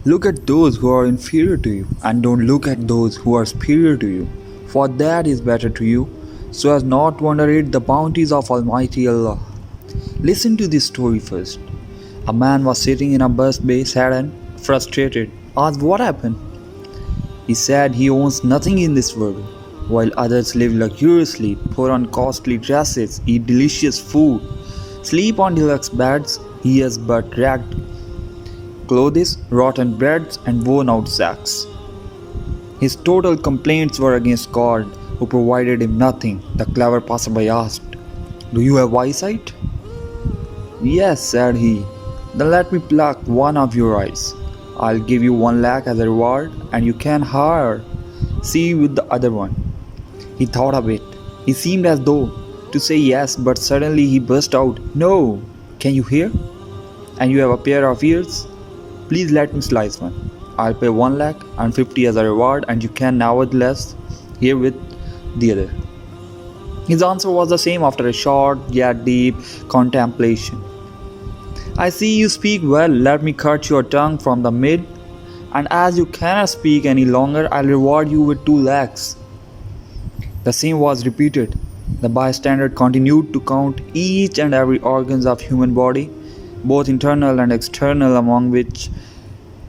Look at those who are inferior to you, and don't look at those who are superior to you, for that is better to you, so as not to underrate the bounties of Almighty Allah. Listen to this story first. A man was sitting in a bus bay, sad and frustrated. Asked what happened. He said he owns nothing in this world, while others live luxuriously, put on costly dresses, eat delicious food, sleep on deluxe beds. He has but ragged clothes, rotten breads, and worn out sacks. His total complaints were against God, who provided him nothing. The clever passerby asked, "Do you have eyesight?" "Yes," said he. "Then let me pluck one of your eyes. I'll give you 1 lakh as a reward, and you can hire. See with the other one." He thought a bit. He seemed as though to say yes, but suddenly he burst out, "No! Can you hear? And you have a pair of ears? Please let me slice one. I'll pay 1 lakh and 50 as a reward, and you can nevertheless hear with the other." His answer was the same after a short yet deep contemplation. "I see you speak well. Let me cut your tongue from the mid, and as you cannot speak any longer, I'll reward you with 2 lakhs." The same was repeated. The bystander continued to count each and every organs of human body, both internal and external, among which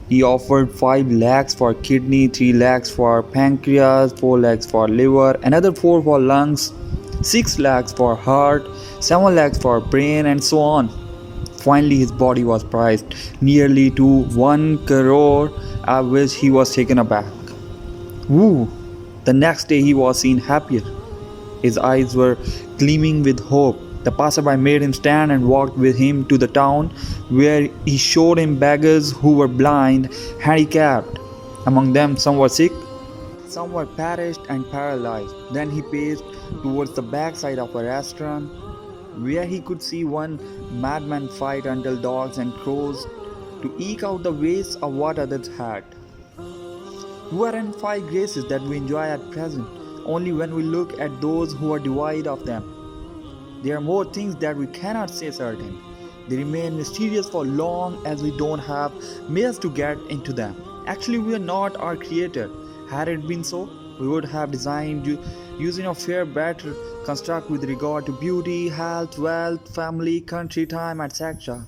he offered 5 lakhs for kidney, 3 lakhs for pancreas, 4 lakhs for liver, another 4 for lungs, 6 lakhs for heart, 7 lakhs for brain, and so on. Finally, his body was priced nearly to 1 crore, at which he was taken aback. Woo! The next day he was seen happier. His eyes were gleaming with hope. The passerby made him stand and walked with him to the town, where he showed him beggars who were blind, handicapped. Among them, some were sick, some were perished and paralyzed. Then he paced towards the backside of a restaurant, where he could see one madman fight until dogs and crows to eke out the waste of what others had. We are in 5 graces that we enjoy at present, only when we look at those who are devoid of them. There are more things that we cannot say certain. They remain mysterious for long as we don't have means to get into them. Actually, we are not our creator. Had it been so, we would have designed using a fair better construct with regard to beauty, health, wealth, family, country, time, etc.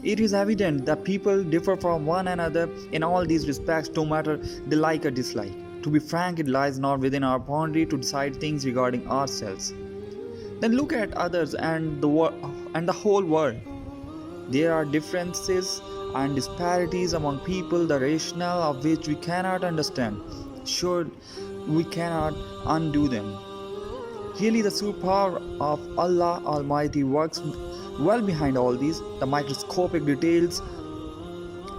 It is evident that people differ from one another in all these respects, no matter they like or dislike. To be frank, it lies not within our boundary to decide things regarding ourselves. Then look at others and the whole world. There are differences and disparities among people, the rationale of which we cannot understand. Sure, we cannot undo them. Really, the superpower of Allah Almighty works well behind all these, the microscopic details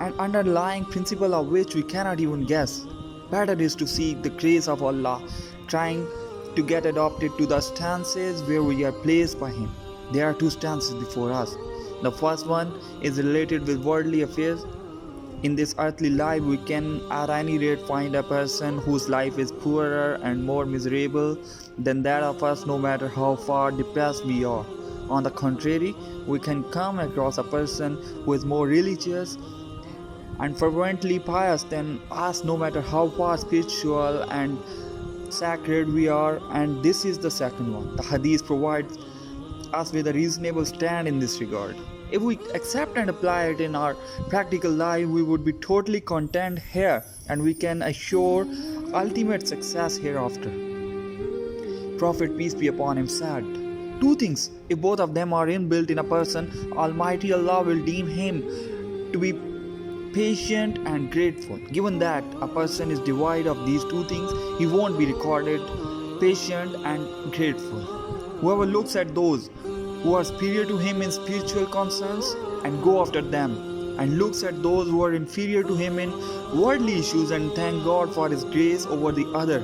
and underlying principle of which we cannot even guess. Better is to seek the grace of Allah, trying to get adopted to the stances where we are placed by Him. There are 2 stances before us. The first one is related with worldly affairs. In this earthly life, we can at any rate find a person whose life is poorer and more miserable than that of us, no matter how far depressed we are. On the contrary, we can come across a person who is more religious and fervently pious than us, no matter how far spiritual and sacred we are. And this is the second one. The Hadith provides us with a reasonable stand in this regard. If we accept and apply it in our practical life, we would be totally content here, and we can assure ultimate success hereafter. Prophet, peace be upon him, said, 2 things, if both of them are inbuilt in a person, Almighty Allah will deem him to be patient and grateful. Given that a person is devoid of these 2 things, he won't be recorded patient and grateful. Whoever looks at those who are superior to him in spiritual concerns and go after them, and looks at those who are inferior to him in worldly issues and thank God for his grace over the other,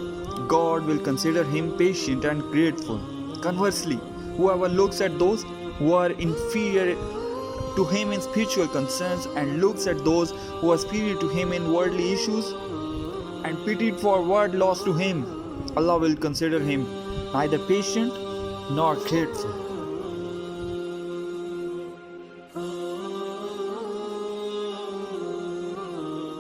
God will consider him patient and grateful. Conversely, whoever looks at those who are inferior to him in spiritual concerns and looks at those who are superior to him in worldly issues and pitied for what lost to him, Allah will consider him neither patient nor grateful.